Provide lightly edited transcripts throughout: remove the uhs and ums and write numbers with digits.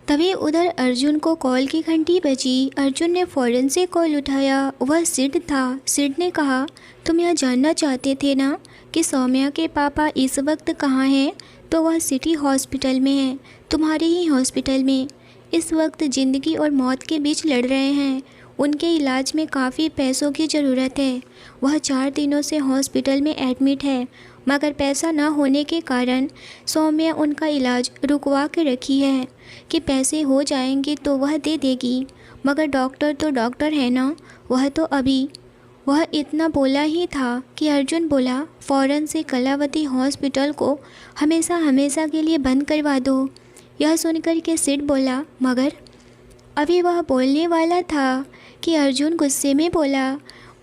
तभी उधर अर्जुन को कॉल की घंटी बजी। अर्जुन ने फ़ौरन से कॉल उठाया। वह सिड था। सिड ने कहा, तुम यह जानना चाहते थे ना कि सौम्या के पापा इस वक्त कहाँ हैं? तो वह सिटी हॉस्पिटल में हैं, तुम्हारे ही हॉस्पिटल में। इस वक्त ज़िंदगी और मौत के बीच लड़ रहे हैं। उनके इलाज में काफ़ी पैसों की ज़रूरत है। वह 4 दिनों से हॉस्पिटल में एडमिट है, मगर पैसा न होने के कारण सौम्या उनका इलाज रुकवा के रखी है कि पैसे हो जाएंगे तो वह दे देगी। मगर डॉक्टर तो डॉक्टर है ना, वह इतना बोला ही था कि अर्जुन बोला, फ़ौरन से कलावती हॉस्पिटल को हमेशा हमेशा के लिए बंद करवा दो। यह सुनकर के सिड बोला, मगर अभी वह बोलने वाला था कि अर्जुन गुस्से में बोला,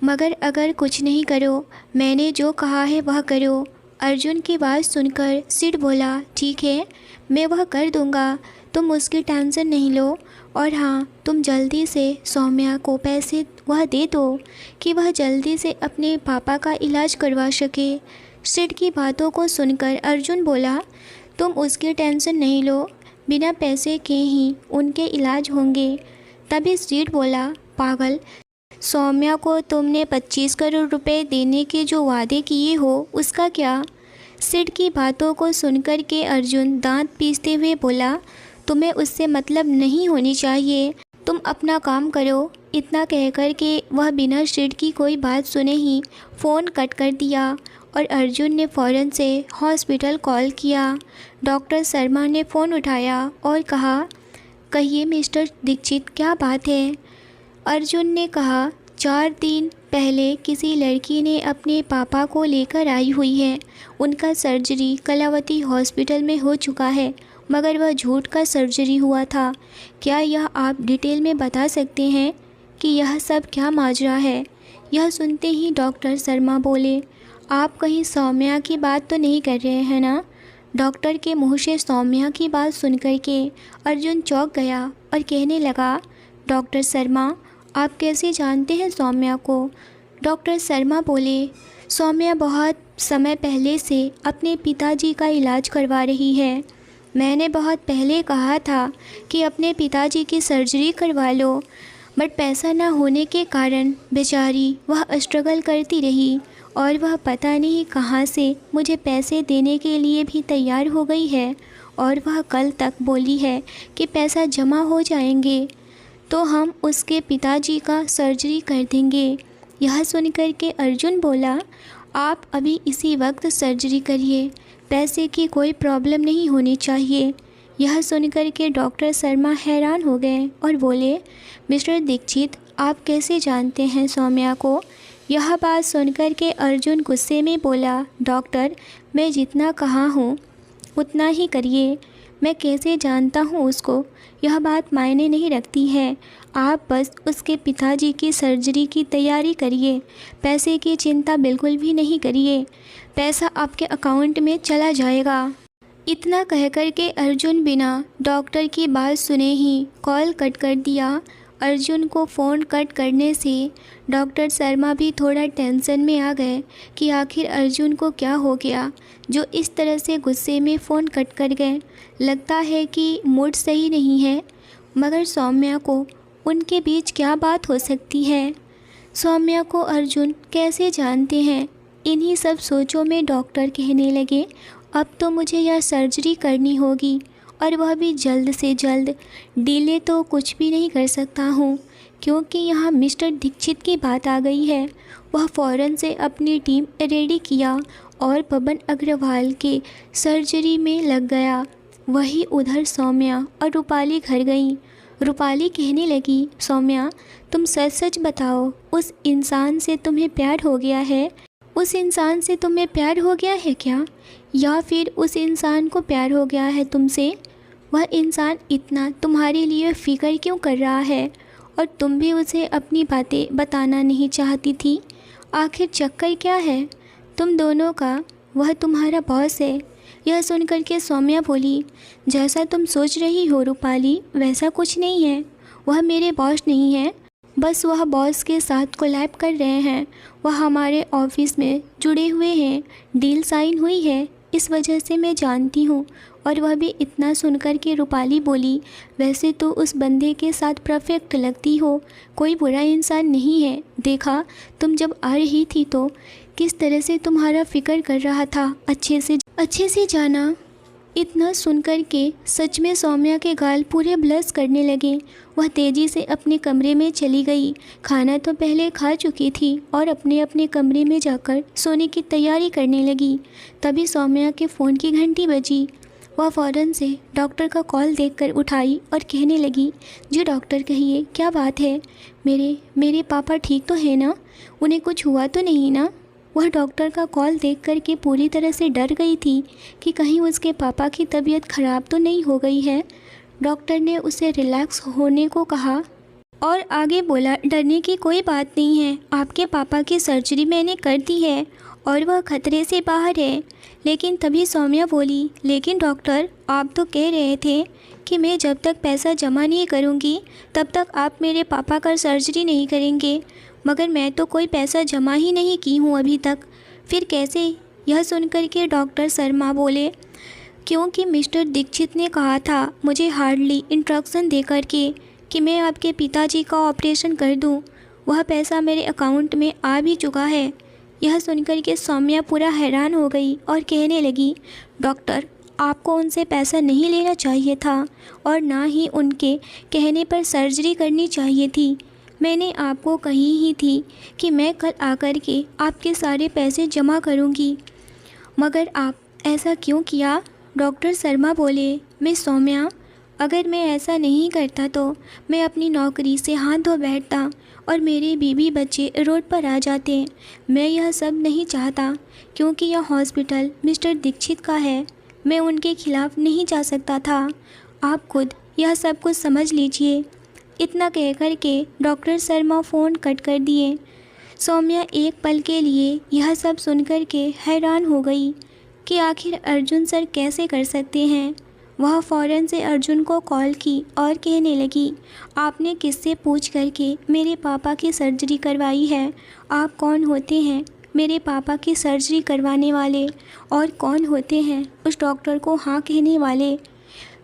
मगर अगर कुछ नहीं करो, मैंने जो कहा है वह करो। अर्जुन की बात सुनकर सिड बोला, ठीक है, मैं वह कर दूंगा, तुम उसकी टेंशन नहीं लो। और हाँ, तुम जल्दी से सौम्या को पैसे वह दे दो कि वह जल्दी से अपने पापा का इलाज करवा सके। सिड की बातों को सुनकर अर्जुन बोला, तुम उसकी टेंशन नहीं लो, बिना पैसे के ही उनके इलाज होंगे। तभी सिड बोला, पागल, सौम्या को तुमने 25 करोड़ रुपए देने के जो वादे किए हो उसका क्या? सिड की बातों को सुनकर के अर्जुन दांत पीसते हुए बोला, तुम्हें उससे मतलब नहीं होनी चाहिए, तुम अपना काम करो। इतना कहकर के वह बिना सिड की कोई बात सुने ही फ़ोन कट कर दिया और अर्जुन ने फ़ौरन से हॉस्पिटल कॉल किया। डॉक्टर शर्मा ने फ़ोन उठाया और कहा, कहिए मिस्टर दीक्षित, क्या बात है? अर्जुन ने कहा, 4 दिन पहले किसी लड़की ने अपने पापा को लेकर आई हुई है। उनका सर्जरी कलावती हॉस्पिटल में हो चुका है, मगर वह झूठ का सर्जरी हुआ था। क्या यह आप डिटेल में बता सकते हैं कि यह सब क्या माजरा है? यह सुनते ही डॉक्टर शर्मा बोले, आप कहीं सौम्या की बात तो नहीं कर रहे हैं ना? डॉक्टर के मुँह से सौम्या की बात सुनकर के अर्जुन चौंक गया और कहने लगा, डॉक्टर शर्मा, आप कैसे जानते हैं सौम्या को? डॉक्टर शर्मा बोले, सौम्या बहुत समय पहले से अपने पिताजी का इलाज करवा रही है। मैंने बहुत पहले कहा था कि अपने पिताजी की सर्जरी करवा लो, बट पैसा ना होने के कारण बेचारी वह स्ट्रगल करती रही और वह पता नहीं कहाँ से मुझे पैसे देने के लिए भी तैयार हो गई है। और वह कल तक बोली है कि पैसा जमा हो जाएंगे तो हम उसके पिताजी का सर्जरी कर देंगे। यह सुनकर के अर्जुन बोला, आप अभी इसी वक्त सर्जरी करिए, पैसे की कोई प्रॉब्लम नहीं होनी चाहिए। यह सुनकर के डॉक्टर शर्मा हैरान हो गए और बोले, मिस्टर दीक्षित, आप कैसे जानते हैं सौम्या को? यह बात सुनकर के अर्जुन गुस्से में बोला, डॉक्टर, मैं जितना कहा हूँ उतना ही करिए। मैं कैसे जानता हूँ उसको, यह बात मायने नहीं रखती है। आप बस उसके पिताजी की सर्जरी की तैयारी करिए, पैसे की चिंता बिल्कुल भी नहीं करिए, पैसा आपके अकाउंट में चला जाएगा। इतना कहकर के अर्जुन बिना डॉक्टर की बात सुने ही कॉल कट कर दिया। अर्जुन को फ़ोन कट करने से डॉक्टर शर्मा भी थोड़ा टेंशन में आ गए कि आखिर अर्जुन को क्या हो गया जो इस तरह से गुस्से में फ़ोन कट कर गए। लगता है कि मूड सही नहीं है। मगर सौम्या को उनके बीच क्या बात हो सकती है? सौम्या को अर्जुन कैसे जानते हैं? इन्हीं सब सोचों में डॉक्टर कहने लगे, अब तो मुझे यह सर्जरी करनी होगी और वह भी जल्द से जल्द। डिले तो कुछ भी नहीं कर सकता हूँ क्योंकि यहाँ मिस्टर दीक्षित की बात आ गई है। वह फ़ौरन से अपनी टीम रेडी किया और पवन अग्रवाल के सर्जरी में लग गया। वही उधर सौम्या और रूपाली घर गई। रूपाली कहने लगी, सौम्या, तुम सच सच बताओ, उस इंसान से तुम्हें प्यार हो गया है? उस इंसान से तुम्हें प्यार हो गया है क्या? या फिर उस इंसान को प्यार हो गया है तुमसे? वह इंसान इतना तुम्हारे लिए फ़िक्र क्यों कर रहा है और तुम भी उसे अपनी बातें बताना नहीं चाहती थी? आखिर चक्कर क्या है तुम दोनों का? वह तुम्हारा बॉस है। यह सुनकर के सौम्या बोली, जैसा तुम सोच रही हो रूपाली, वैसा कुछ नहीं है। वह मेरे बॉस नहीं है, बस वह बॉस के साथ कोलैब कर रहे हैं। वह हमारे ऑफिस में जुड़े हुए हैं, डील साइन हुई है, इस वजह से मैं जानती हूँ और वह भी इतना सुनकर कि रूपाली बोली, वैसे तो उस बंदे के साथ परफेक्ट लगती हो, कोई बुरा इंसान नहीं है। देखा तुम जब आ रही थी तो किस तरह से तुम्हारा फिक्र कर रहा था, अच्छे से जाना। इतना सुनकर के सच में सौम्या के गाल पूरे ब्लश करने लगे। वह तेज़ी से अपने कमरे में चली गई। खाना तो पहले खा चुकी थी और अपने अपने कमरे में जाकर सोने की तैयारी करने लगी। तभी सौम्या के फ़ोन की घंटी बजी। वह फ़ौरन से डॉक्टर का कॉल देखकर उठाई और कहने लगी, जी डॉक्टर कहिए, क्या बात है? मेरे पापा ठीक तो है ना? उन्हें कुछ हुआ तो नहीं ना? वह डॉक्टर का कॉल देख कर के पूरी तरह से डर गई थी कि कहीं उसके पापा की तबीयत ख़राब तो नहीं हो गई है। डॉक्टर ने उसे रिलैक्स होने को कहा और आगे बोला, डरने की कोई बात नहीं है, आपके पापा की सर्जरी मैंने कर दी है और वह खतरे से बाहर है। लेकिन तभी सौम्या बोली, लेकिन डॉक्टर आप तो कह रहे थे कि मैं जब तक पैसा जमा नहीं करूँगी तब तक आप मेरे पापा का सर्जरी नहीं करेंगे, मगर मैं तो कोई पैसा जमा ही नहीं की हूँ अभी तक, फिर कैसे? यह सुनकर के डॉक्टर शर्मा बोले, क्योंकि मिस्टर दीक्षित ने कहा था मुझे हार्डली इंस्ट्रक्शन दे कर के कि मैं आपके पिताजी का ऑपरेशन कर दूं। वह पैसा मेरे अकाउंट में आ भी चुका है। यह सुनकर के सौम्या पूरा हैरान हो गई और कहने लगी, डॉक्टर आपको उनसे पैसा नहीं लेना चाहिए था और ना ही उनके कहने पर सर्जरी करनी चाहिए थी। मैंने आपको कही ही थी कि मैं कल आकर के आपके सारे पैसे जमा करूंगी, मगर आप ऐसा क्यों किया? डॉक्टर शर्मा बोले, मिस सौम्या, अगर मैं ऐसा नहीं करता तो मैं अपनी नौकरी से हाथ धो बैठता और मेरे बीवी बच्चे रोड पर आ जाते। मैं यह सब नहीं चाहता क्योंकि यह हॉस्पिटल मिस्टर दीक्षित का है। मैं उनके खिलाफ़ नहीं जा सकता था। आप खुद यह सब कुछ समझ लीजिए। इतना कहकर के डॉक्टर शर्मा फ़ोन कट कर दिए। सौम्या एक पल के लिए यह सब सुनकर के हैरान हो गई कि आखिर अर्जुन सर कैसे कर सकते हैं। वह फ़ौरन से अर्जुन को कॉल की और कहने लगी, आपने किससे पूछ करके मेरे पापा की सर्जरी करवाई है? आप कौन होते हैं मेरे पापा की सर्जरी करवाने वाले, और कौन होते हैं उस डॉक्टर को हाँ कहने वाले?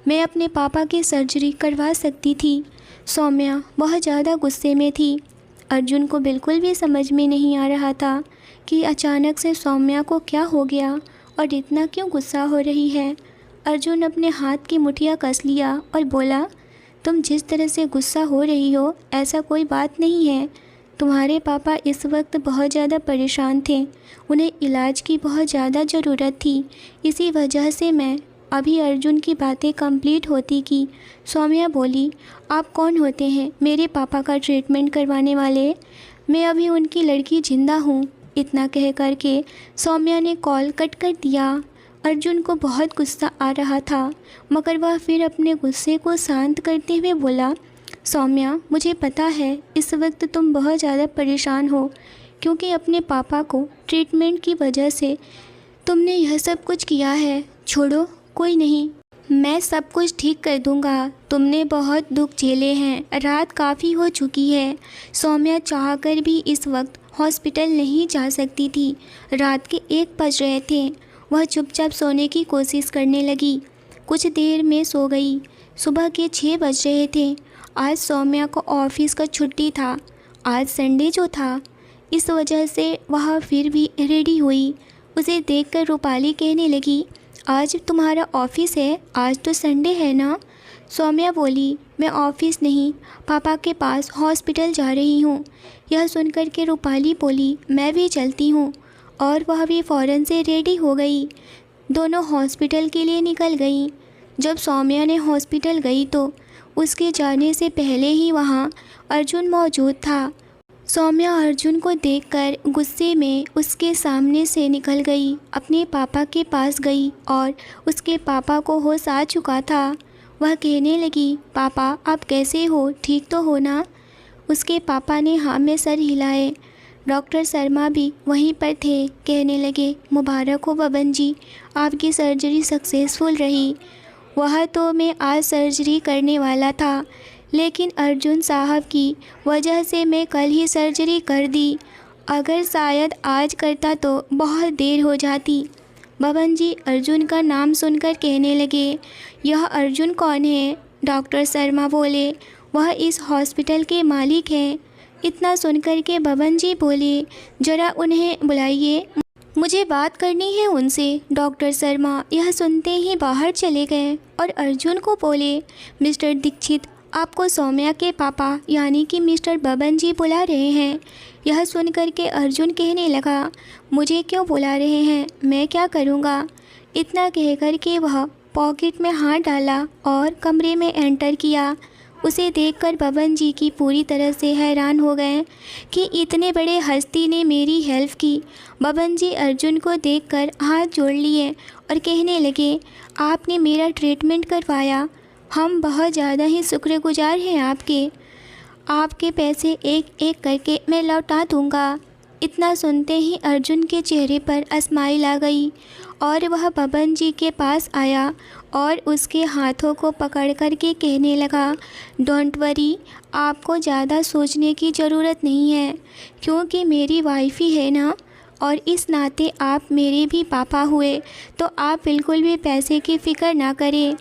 मैं अपने पापा की सर्जरी करवा सकती थी। सौम्या बहुत ज़्यादा गुस्से में थी। अर्जुन को बिल्कुल भी समझ में नहीं आ रहा था कि अचानक से सौम्या को क्या हो गया और इतना क्यों गुस्सा हो रही है। अर्जुन अपने हाथ की मुठिया कस लिया और बोला, तुम जिस तरह से गुस्सा हो रही हो ऐसा कोई बात नहीं है। तुम्हारे पापा इस वक्त बहुत ज़्यादा परेशान थे, उन्हें इलाज की बहुत ज़्यादा ज़रूरत थी, इसी वजह से मैं अभी अर्जुन की बातें कंप्लीट होती की सौम्या बोली, आप कौन होते हैं मेरे पापा का ट्रीटमेंट करवाने वाले? मैं अभी उनकी लड़की जिंदा हूँ। इतना कह कर के सौम्या ने कॉल कट कर दिया। अर्जुन को बहुत गुस्सा आ रहा था, मगर वह फिर अपने गुस्से को शांत करते हुए बोला, सौम्या, मुझे पता है इस वक्त तुम बहुत ज़्यादा परेशान हो क्योंकि अपने पापा को ट्रीटमेंट की वजह से तुमने यह सब कुछ किया है। छोड़ो, कोई नहीं, मैं सब कुछ ठीक कर दूंगा। तुमने बहुत दुख झेले हैं, रात काफ़ी हो चुकी है। सौम्या चाहकर भी इस वक्त हॉस्पिटल नहीं जा सकती थी। रात के 1 बज रहे थे। वह चुपचाप सोने की कोशिश करने लगी। कुछ देर में सो गई। सुबह के 6 बज रहे थे। आज सौम्या को ऑफिस का छुट्टी था, आज संडे जो था, इस वजह से वह फिर भी रेडी हुई। उसे देखकर रूपाली कहने लगी, आज तुम्हारा ऑफिस है, आज तो संडे है ना? सौम्या बोली, मैं ऑफिस नहीं, पापा के पास हॉस्पिटल जा रही हूँ। यह सुनकर के रूपाली बोली, मैं भी चलती हूँ, और वह भी फ़ौरन से रेडी हो गई। दोनों हॉस्पिटल के लिए निकल गई। जब सौम्या ने हॉस्पिटल गई तो उसके जाने से पहले ही वहाँ अर्जुन मौजूद था। सौम्या अर्जुन को देखकर गुस्से में उसके सामने से निकल गई, अपने पापा के पास गई और उसके पापा को होश आ चुका था। वह कहने लगी, पापा आप कैसे हो, ठीक तो हो ना? उसके पापा ने हाँ में सर हिलाए। डॉक्टर शर्मा भी वहीं पर थे। कहने लगे, मुबारक हो बबन जी, आपकी सर्जरी सक्सेसफुल रही। वह तो मैं आज सर्जरी करने वाला था, लेकिन अर्जुन साहब की वजह से मैं कल ही सर्जरी कर दी। अगर शायद आज करता तो बहुत देर हो जाती। बबन जी अर्जुन का नाम सुनकर कहने लगे, यह अर्जुन कौन है? डॉक्टर शर्मा बोले, वह इस हॉस्पिटल के मालिक हैं। इतना सुनकर के बबन जी बोले, जरा उन्हें बुलाइए, मुझे बात करनी है उनसे। डॉक्टर शर्मा यह सुनते ही बाहर चले गए और अर्जुन को बोले, मिस्टर दीक्षित, आपको सौम्या के पापा यानी कि मिस्टर बबन जी बुला रहे हैं। यह सुनकर के अर्जुन कहने लगा, मुझे क्यों बुला रहे हैं, मैं क्या करूँगा? इतना कहकर के वह पॉकेट में हाथ डाला और कमरे में एंटर किया। उसे देखकर बबन जी की पूरी तरह से हैरान हो गए कि इतने बड़े हस्ती ने मेरी हेल्प की। बबन जी अर्जुन को देखकर हाथ जोड़ लिए और कहने लगे, आपने मेरा ट्रीटमेंट करवाया, हम बहुत ज़्यादा ही शुक्रगुजार हैं आपके। आपके पैसे एक एक करके मैं लौटा दूँगा। इतना सुनते ही अर्जुन के चेहरे पर स्माइल आ गई और वह बबन जी के पास आया और उसके हाथों को पकड़ कर के कहने लगा, डोंट वरी, आपको ज़्यादा सोचने की ज़रूरत नहीं है, क्योंकि मेरी वाइफ ही है ना, और इस नाते आप मेरे भी पापा हुए, तो आप बिल्कुल भी पैसे की फ़िक्र ना करें।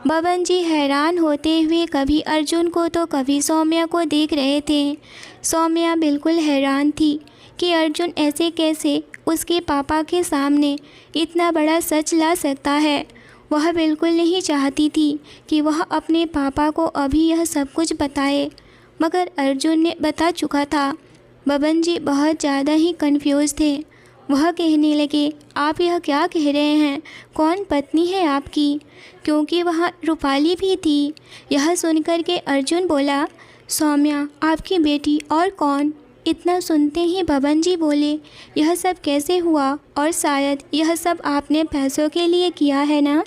बबन जी हैरान होते हुए कभी अर्जुन को तो कभी सौम्या को देख रहे थे। सौम्या बिल्कुल हैरान थी कि अर्जुन ऐसे कैसे उसके पापा के सामने इतना बड़ा सच ला सकता है। वह बिल्कुल नहीं चाहती थी कि वह अपने पापा को अभी यह सब कुछ बताए, मगर अर्जुन ने बता चुका था। बबन जी बहुत ज़्यादा ही कंफ्यूज थे। वह कहने लगे, आप यह क्या कह रहे हैं, कौन पत्नी है आपकी? क्योंकि वह रूपाली भी थी। यह सुनकर के अर्जुन बोला, सौम्या आपकी बेटी, और कौन? इतना सुनते ही बबन जी बोले, यह सब कैसे हुआ, और शायद यह सब आपने पैसों के लिए किया है ना?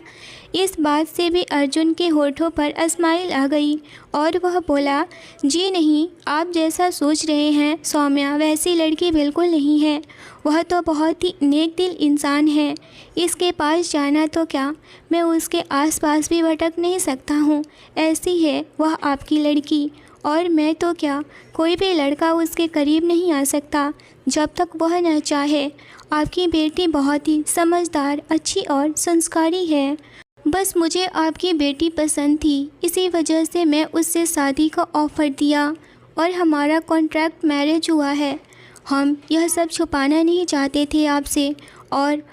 इस बात से भी अर्जुन के होठों पर स्माइल आ गई और वह बोला, जी नहीं, आप जैसा सोच रहे हैं सौम्या वैसी लड़की बिल्कुल नहीं है। वह तो बहुत ही नेक दिल इंसान है। इसके पास जाना तो क्या, मैं उसके आसपास भी भटक नहीं सकता हूँ, ऐसी है वह आपकी लड़की। और मैं तो क्या, कोई भी लड़का उसके करीब नहीं आ सकता जब तक वह न चाहे। आपकी बेटी बहुत ही समझदार, अच्छी और संस्कारी है। बस मुझे आपकी बेटी पसंद थी, इसी वजह से मैं उससे शादी का ऑफ़र दिया और हमारा कॉन्ट्रैक्ट मैरिज हुआ है। हम यह सब छुपाना नहीं चाहते थे आपसे, और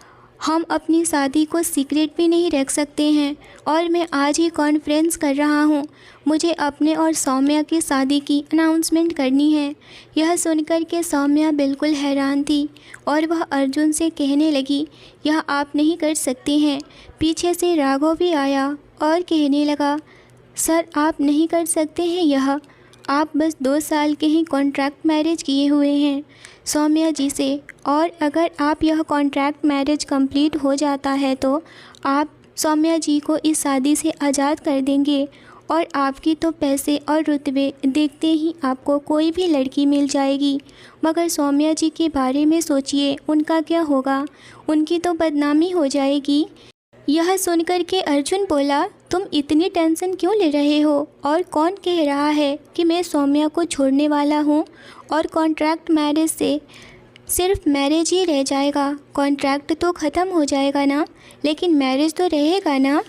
हम अपनी शादी को सीक्रेट भी नहीं रख सकते हैं। और मैं आज ही कॉन्फ्रेंस कर रहा हूँ, मुझे अपने और सौम्या की शादी की अनाउंसमेंट करनी है। यह सुनकर के सौम्या बिल्कुल हैरान थी और वह अर्जुन से कहने लगी, यह आप नहीं कर सकते हैं। पीछे से राघव भी आया और कहने लगा, सर आप नहीं कर सकते हैं यह, आप बस 2 साल के ही कॉन्ट्रैक्ट मैरिज किए हुए हैं सौम्या जी से, और अगर आप यह कॉन्ट्रैक्ट मैरिज कंप्लीट हो जाता है तो आप सौम्या जी को इस शादी से आज़ाद कर देंगे, और आपकी तो पैसे और रुतबे देखते ही आपको कोई भी लड़की मिल जाएगी। मगर सौम्या जी के बारे में सोचिए, उनका क्या होगा, उनकी तो बदनामी हो जाएगी। यह सुनकर के अर्जुन बोला, तुम इतनी टेंशन क्यों ले रहे हो, और कौन कह रहा है कि मैं सौम्या को छोड़ने वाला हूँ, और कॉन्ट्रैक्ट मैरिज से सिर्फ मैरिज ही रह जाएगा, कॉन्ट्रैक्ट तो ख़त्म हो जाएगा ना, लेकिन मैरिज तो रहेगा ना।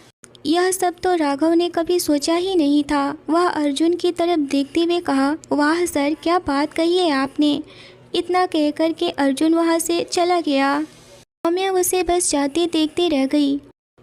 यह सब तो राघव ने कभी सोचा ही नहीं था। वह अर्जुन की तरफ देखते हुए कहा, वाह सर, क्या बात कही है आपने। इतना कहकर के अर्जुन वहाँ से चला गया। सौम्या उसे बस जाते देखते रह गई।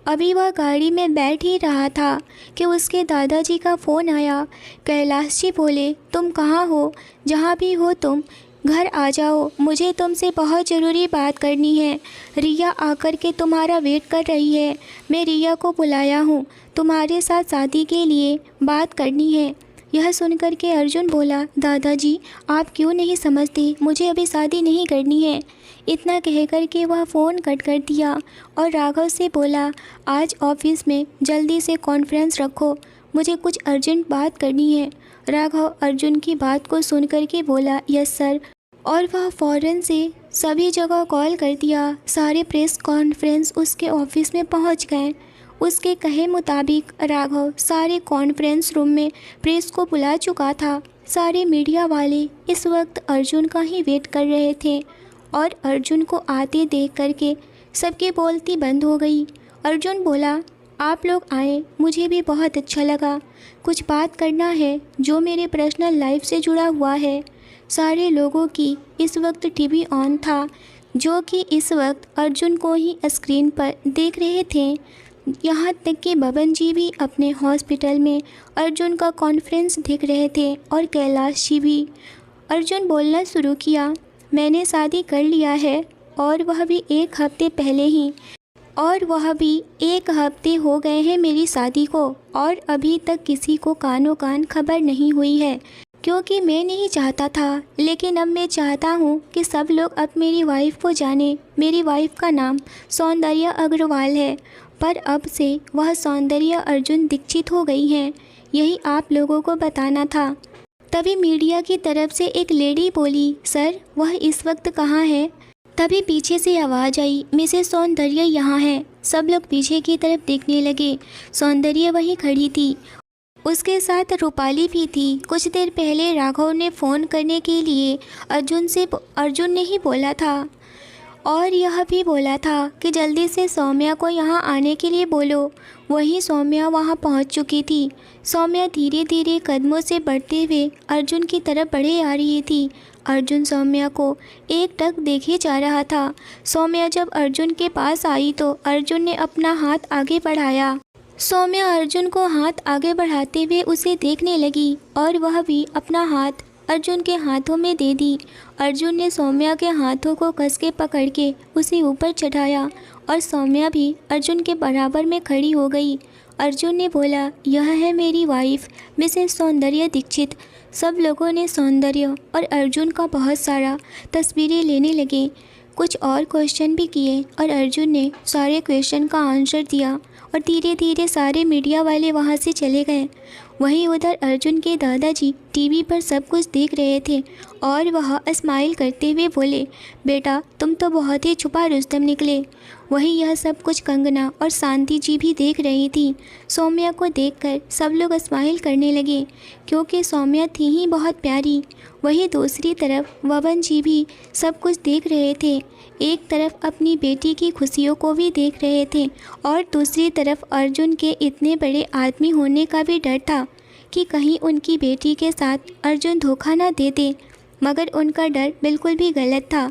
अभी वह गाड़ी में बैठ ही रहा था कि उसके दादाजी का फ़ोन आया। कैलाश जी बोले, तुम कहाँ हो, जहाँ भी हो तुम घर आ जाओ, मुझे तुमसे बहुत ज़रूरी बात करनी है। रिया आकर के तुम्हारा वेट कर रही है। मैं रिया को बुलाया हूँ, तुम्हारे साथ शादी के लिए बात करनी है। यह सुनकर के अर्जुन बोला, दादाजी आप क्यों नहीं समझते, मुझे अभी शादी नहीं करनी है। इतना कहकर के वह फ़ोन कट कर दिया और राघव से बोला, आज ऑफिस में जल्दी से कॉन्फ्रेंस रखो, मुझे कुछ अर्जेंट बात करनी है। राघव अर्जुन की बात को सुनकर के बोला, यस सर, और वह फ़ौरन से सभी जगह कॉल कर दिया। सारे प्रेस कॉन्फ्रेंस उसके ऑफिस में पहुंच गए। उसके कहे मुताबिक राघव सारे कॉन्फ्रेंस रूम में प्रेस को बुला चुका था। सारे मीडिया वाले इस वक्त अर्जुन का ही वेट कर रहे थे और अर्जुन को आते देख करके सबकी बोलती बंद हो गई। अर्जुन बोला, आप लोग आए, मुझे भी बहुत अच्छा लगा। कुछ बात करना है जो मेरे पर्सनल लाइफ से जुड़ा हुआ है। सारे लोगों की इस वक्त टीवी ऑन था, जो कि इस वक्त अर्जुन को ही स्क्रीन पर देख रहे थे। यहाँ तक कि बबन जी भी अपने हॉस्पिटल में अर्जुन का कॉन्फ्रेंस देख रहे थे और कैलाश जी भी। अर्जुन बोलना शुरू किया, मैंने शादी कर लिया है और वह भी 1 हफ्ते पहले ही। और वह भी 1 हफ्ते हो गए हैं मेरी शादी को, और अभी तक किसी को कानो कान खबर नहीं हुई है, क्योंकि मैं नहीं चाहता था। लेकिन अब मैं चाहता हूँ कि सब लोग अब मेरी वाइफ को जाने। मेरी वाइफ का नाम सौंदर्या अग्रवाल है, पर अब से वह सौंदर्या अर्जुन दीक्षित हो गई हैं। यही आप लोगों को बताना था। तभी मीडिया की तरफ से एक लेडी बोली, सर वह इस वक्त कहाँ है? तभी पीछे से आवाज़ आई, मिसेस सौंदर्या यहाँ है। सब लोग पीछे की तरफ देखने लगे। सौंदर्या वहीं खड़ी थी, उसके साथ रूपाली भी थी। कुछ देर पहले राघव ने फ़ोन करने के लिए अर्जुन ने ही बोला था, और यह भी बोला था कि जल्दी से सौम्या को यहाँ आने के लिए बोलो। वहीं सौम्या वहाँ पहुँच चुकी थी। सौम्या धीरे धीरे कदमों से बढ़ते हुए अर्जुन की तरफ बढ़े आ रही थी। अर्जुन सौम्या को एकटक देखे जा रहा था। सौम्या जब अर्जुन के पास आई तो अर्जुन ने अपना हाथ आगे बढ़ाया। सौम्या अर्जुन को हाथ आगे बढ़ाते हुए उसे देखने लगी और वह भी अपना हाथ अर्जुन के हाथों में दे दी। अर्जुन ने सौम्या के हाथों को कस के पकड़ के उसे ऊपर चढ़ाया और सौम्या भी अर्जुन के बराबर में खड़ी हो गई। अर्जुन ने बोला, यह है मेरी वाइफ मिसेस सौंदर्या दीक्षित। सब लोगों ने सौंदर्य और अर्जुन का बहुत सारा तस्वीरें लेने लगे। कुछ और क्वेश्चन भी किए और अर्जुन ने सारे क्वेश्चन का आंसर दिया और धीरे धीरे सारे मीडिया वाले वहाँ से चले गए। वहीं उधर अर्जुन के दादाजी टीवी पर सब कुछ देख रहे थे और वह स्माइल करते हुए बोले, बेटा तुम तो बहुत ही छुपा रुस्तम निकले। वहीं यह सब कुछ कंगना और शांति जी भी देख रही थी। सौम्या को देखकर सब लोग स्माइल करने लगे, क्योंकि सौम्या थी ही बहुत प्यारी। वहीं दूसरी तरफ बबन जी भी सब कुछ देख रहे थे। एक तरफ अपनी बेटी की खुशियों को भी देख रहे थे और दूसरी तरफ अर्जुन के इतने बड़े आदमी होने का भी डर था कि कहीं उनकी बेटी के साथ अर्जुन धोखा ना दे दे। मगर उनका डर बिल्कुल भी गलत था।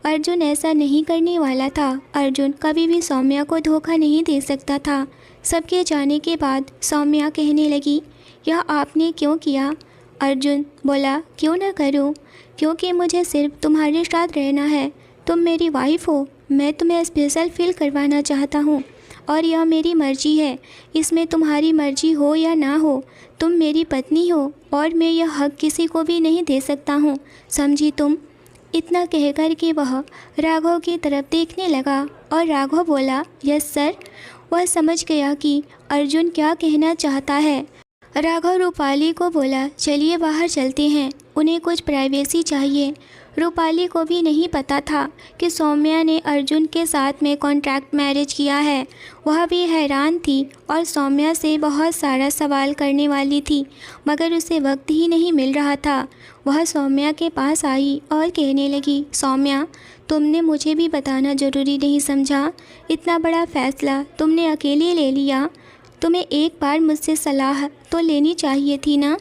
अर्जुन ऐसा नहीं करने वाला था। अर्जुन कभी भी सौम्या को धोखा नहीं दे सकता था। सबके जाने के बाद सौम्या कहने लगी, यह आपने क्यों किया? अर्जुन बोला, क्यों ना करूं, क्योंकि मुझे सिर्फ तुम्हारे साथ रहना है। तुम मेरी वाइफ हो, मैं तुम्हें स्पेशल फील करवाना चाहता हूँ और यह मेरी मर्जी है। इसमें तुम्हारी मर्जी हो या ना हो, तुम मेरी पत्नी हो और मैं यह हक किसी को भी नहीं दे सकता हूँ, समझी तुम? इतना कहकर के वह राघव की तरफ देखने लगा और राघव बोला, यस सर। वह समझ गया कि अर्जुन क्या कहना चाहता है। राघव रूपाली को बोला, चलिए बाहर चलते हैं, उन्हें कुछ प्राइवेसी चाहिए। रूपाली को भी नहीं पता था कि सौम्या ने अर्जुन के साथ में कॉन्ट्रैक्ट मैरिज किया है। वह भी हैरान थी और सौम्या से बहुत सारा सवाल करने वाली थी, मगर उसे वक्त ही नहीं मिल रहा था। वह सौम्या के पास आई और कहने लगी, सौम्या तुमने मुझे भी बताना ज़रूरी नहीं समझा? इतना बड़ा फ़ैसला तुमने अकेले ले लिया, तुम्हें एक बार मुझसे सलाह तो लेनी चाहिए थी ना?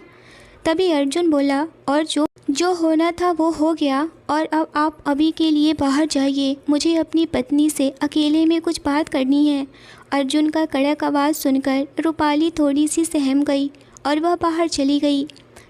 तभी अर्जुन बोला, और जो होना था वो हो गया, और अब आप अभी के लिए बाहर जाइए, मुझे अपनी पत्नी से अकेले में कुछ बात करनी है। अर्जुन का कड़क आवाज़ सुनकर रूपाली थोड़ी सी सहम गई और वह बाहर चली गई।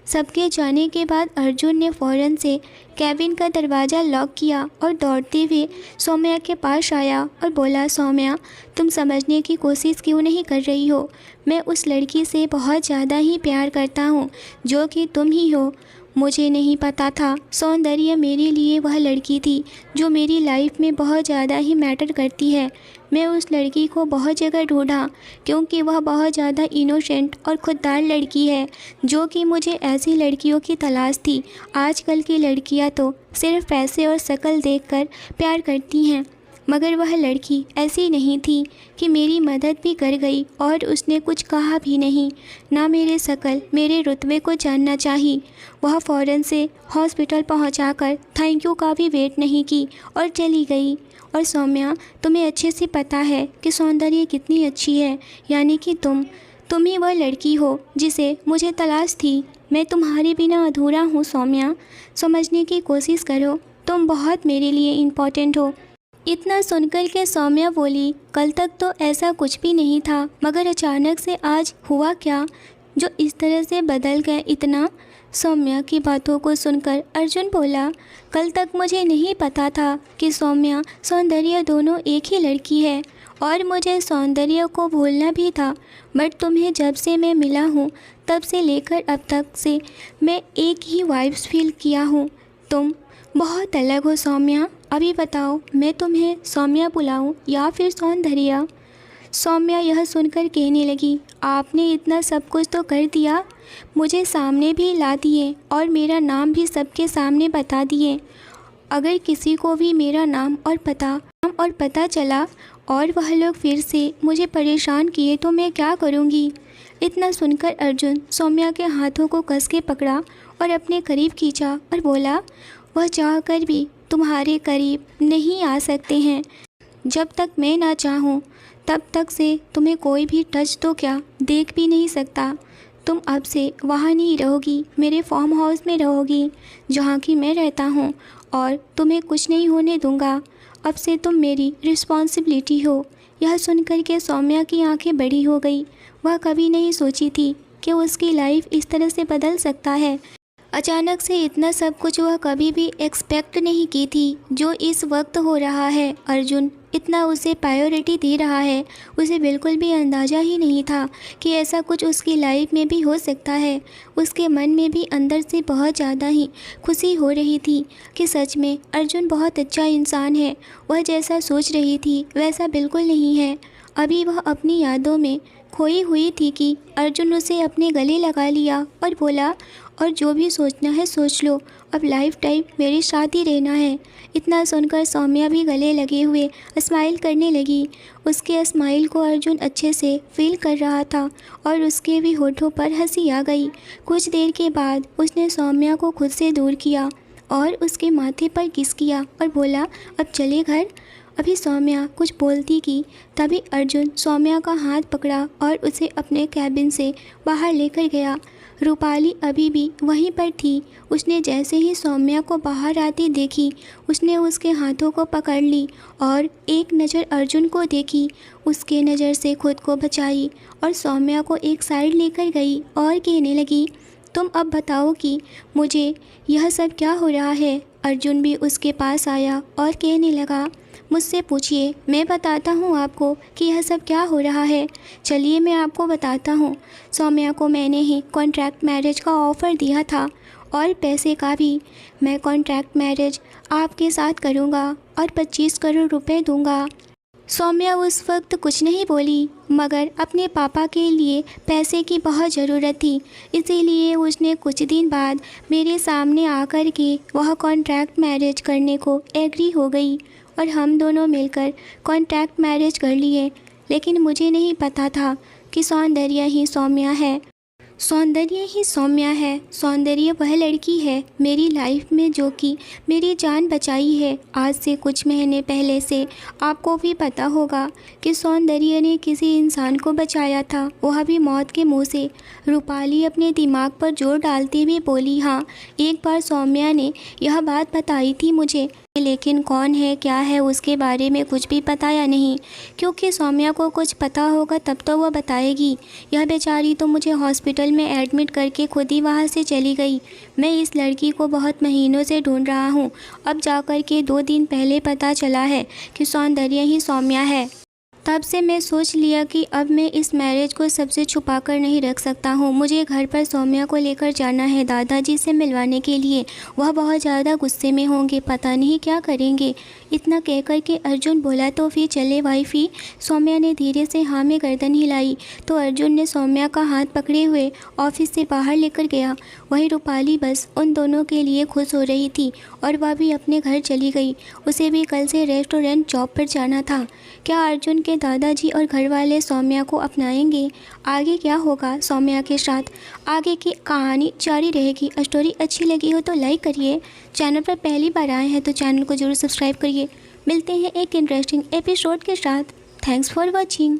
सबके जाने के बाद अर्जुन ने फ़ौरन से कैबिन का दरवाज़ा लॉक किया और दौड़ते हुए सौम्या के पास आया और बोला, सौम्या तुम समझने की कोशिश क्यों नहीं कर रही हो? मैं उस लड़की से बहुत ज़्यादा ही प्यार करता हूँ, जो कि तुम ही हो। मुझे नहीं पता था सौंदर्य मेरे लिए वह लड़की थी जो मेरी लाइफ में बहुत ज़्यादा ही मैटर करती है। मैं उस लड़की को बहुत जगह ढूंढा, क्योंकि वह बहुत ज़्यादा इनोसेंट और खुददार लड़की है, जो कि मुझे ऐसी लड़कियों की तलाश थी। आजकल की लड़कियां तो सिर्फ पैसे और शक्ल देखकर प्यार करती हैं, मगर वह लड़की ऐसी नहीं थी कि मेरी मदद भी कर गई और उसने कुछ कहा भी नहीं, ना मेरे शक्ल मेरे रुतबे को जानना चाहिए। वह फ़ौरन से हॉस्पिटल पहुंचाकर थैंक यू का भी वेट नहीं की और चली गई। और सौम्या, तुम्हें अच्छे से पता है कि सौंदर्य कितनी अच्छी है, यानी कि तुम ही वह लड़की हो जिसे मुझे तलाश थी। मैं तुम्हारे बिना अधूरा हूँ सौम्या, समझने की कोशिश करो, तुम बहुत मेरे लिए इम्पोर्टेंट हो। इतना सुनकर के सौम्या बोली, कल तक तो ऐसा कुछ भी नहीं था, मगर अचानक से आज हुआ क्या जो इस तरह से बदल गए इतना। सौम्या की बातों को सुनकर अर्जुन बोला, कल तक मुझे नहीं पता था कि सौम्या सौंदर्य दोनों एक ही लड़की है, और मुझे सौंदर्य को भूलना भी था। बट तुम्हें जब से मैं मिला हूँ तब से लेकर अब तक से मैं एक ही वाइब्स फील किया हूँ। तुम बहुत अलग हो सौम्या। अभी बताओ, मैं तुम्हें सौम्या बुलाऊँ या फिर सौंदर्य? सौम्या यह सुनकर कहने लगी, आपने इतना सब कुछ तो कर दिया, मुझे सामने भी ला दिए और मेरा नाम भी सबके सामने बता दिए। अगर किसी को भी मेरा नाम और पता चला और वह लोग फिर से मुझे परेशान किए तो मैं क्या करूँगी? इतना सुनकर अर्जुन सौम्या के हाथों को कस के पकड़ा और अपने करीब खींचा और बोला, वह चाहकर भी तुम्हारे करीब नहीं आ सकते हैं। जब तक मैं ना चाहूँ तब तक से तुम्हें कोई भी टच तो क्या देख भी नहीं सकता। तुम अब से वहाँ नहीं रहोगी, मेरे फार्म हाउस में रहोगी जहाँ की मैं रहता हूँ, और तुम्हें कुछ नहीं होने दूँगा। अब से तुम मेरी रिस्पॉन्सिबिलिटी हो। यह सुनकर के सौम्या की आंखें बड़ी हो गई। वह कभी नहीं सोची थी कि उसकी लाइफ इस तरह से बदल सकता है। अचानक से इतना सब कुछ वह कभी भी एक्सपेक्ट नहीं की थी जो इस वक्त हो रहा है। अर्जुन इतना उसे प्रायोरिटी दे रहा है, उसे बिल्कुल भी अंदाज़ा ही नहीं था कि ऐसा कुछ उसकी लाइफ में भी हो सकता है। उसके मन में भी अंदर से बहुत ज़्यादा ही खुशी हो रही थी कि सच में अर्जुन बहुत अच्छा इंसान है। वह जैसा सोच रही थी वैसा बिल्कुल नहीं है। अभी वह अपनी यादों में खोई हुई थी कि अर्जुन उसे अपने गले लगा लिया और बोला, और जो भी सोचना है सोच लो, अब लाइफ टाइम मेरे साथ ही रहना है। इतना सुनकर सौम्या भी गले लगे हुए स्माइल करने लगी। उसके स्माइल को अर्जुन अच्छे से फील कर रहा था और उसके भी होठों पर हंसी आ गई। कुछ देर के बाद उसने सौम्या को खुद से दूर किया और उसके माथे पर किस किया और बोला, अब चले घर। अभी सौम्या कुछ बोलती की तभी अर्जुन सौम्या का हाथ पकड़ा और उसे अपने कैबिन से बाहर लेकर गया। रूपाली अभी भी वहीं पर थी। उसने जैसे ही सौम्या को बाहर आती देखी, उसने उसके हाथों को पकड़ ली और एक नज़र अर्जुन को देखी, उसके नज़र से खुद को बचाई और सौम्या को एक साइड लेकर गई और कहने लगी, तुम अब बताओ कि मुझे यह सब क्या हो रहा है। अर्जुन भी उसके पास आया और कहने लगा, मुझसे पूछिए, मैं बताता हूँ आपको कि यह सब क्या हो रहा है। चलिए मैं आपको बताता हूँ। सौम्या को मैंने ही कॉन्ट्रैक्ट मैरिज का ऑफ़र दिया था और पैसे का भी। मैं कॉन्ट्रैक्ट मैरिज आपके साथ करूँगा और 25 करोड़ रुपए दूँगा। सौम्या उस वक्त कुछ नहीं बोली, मगर अपने पापा के लिए पैसे की बहुत ज़रूरत थी, इसीलिए उसने कुछ दिन बाद मेरे सामने आकर के वह कॉन्ट्रैक्ट मैरिज करने को एग्री हो गई और हम दोनों मिलकर कॉन्ट्रैक्ट मैरिज कर लिए। लेकिन मुझे नहीं पता था कि सौंदर्य ही सौम्या है। सौंदर्य वह लड़की है मेरी लाइफ में जो कि मेरी जान बचाई है। आज से कुछ महीने पहले से आपको भी पता होगा कि सौंदर्य ने किसी इंसान को बचाया था, वह भी मौत के मुंह से। रूपाली अपने दिमाग पर जोर डालते हुए बोली, हाँ, एक बार सौम्या ने यह बात बताई थी मुझे, लेकिन कौन है क्या है उसके बारे में कुछ भी पता या नहीं, क्योंकि सौम्या को कुछ पता होगा तब तो वह बताएगी। यह बेचारी तो मुझे हॉस्पिटल में एडमिट करके खुद ही वहाँ से चली गई। मैं इस लड़की को बहुत महीनों से ढूंढ रहा हूँ, अब जाकर के 2 दिन पहले पता चला है कि सौंदर्य ही सौम्या है। तब से मैं सोच लिया कि अब मैं इस मैरिज को सबसे छुपा कर नहीं रख सकता हूँ। मुझे घर पर सौम्या को लेकर जाना है दादाजी से मिलवाने के लिए। वह बहुत ज़्यादा गुस्से में होंगे, पता नहीं क्या करेंगे। इतना कहकर के अर्जुन बोला, तो फिर चले वाइफी। सौम्या ने धीरे से हाँ में गर्दन हिलाई तो अर्जुन ने सौम्या का हाथ पकड़े हुए ऑफिस से बाहर लेकर गया। वहीं रूपाली बस उन दोनों के लिए खुश हो रही थी और वह भी अपने घर चली गई। उसे भी कल से रेस्टोरेंट जॉब पर जाना था। क्या अर्जुन के दादाजी और घर वाले सौम्या को अपनाएंगे? आगे क्या होगा सौम्या के साथ? आगे की कहानी जारी रहेगी। स्टोरी अच्छी लगी हो तो लाइक करिए। चैनल पर पहली बार आए हैं तो चैनल को जरूर सब्सक्राइब करिए। मिलते हैं एक इंटरेस्टिंग एपिसोड के साथ। Thanks for watching.